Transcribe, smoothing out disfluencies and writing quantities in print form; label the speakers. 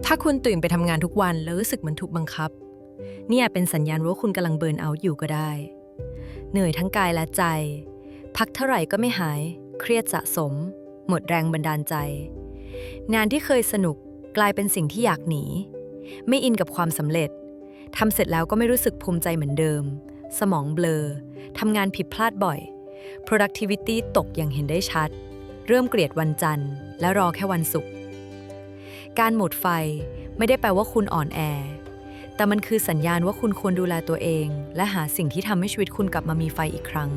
Speaker 1: ถ้าคุณตื่นไปทำงานทุกวันแล้วรู้สึกเหมือนถูกบังคับเนี่ยเป็นสัญญาณว่าคุณกำลังเบิร์นเอาท์อยู่ก็ได้เหนื่อยทั้งกายและใจ พักเท่าไหร่ก็ไม่หาย เครียดสะสม หมดแรงบันดาลใจ งานที่เคยสนุกกลายเป็นสิ่งที่อยากหนี ไม่อินกับความสำเร็จ ทำเสร็จแล้วก็ไม่รู้สึกภูมิใจเหมือนเดิม สมองเบลอ ทำงานผิดพลาดบ่อย productivity ตกอย่างเห็นได้ชัด เริ่มเกลียดวันจันทร์และรอแค่วันศุกร์ การหมดไฟไม่ได้แปลว่าคุณอ่อนแอ แต่มันคือสัญญาณว่าคุณควรดูแลตัวเองและหาสิ่งที่ทำให้ชีวิตคุณกลับมามีไฟอีกครั้ง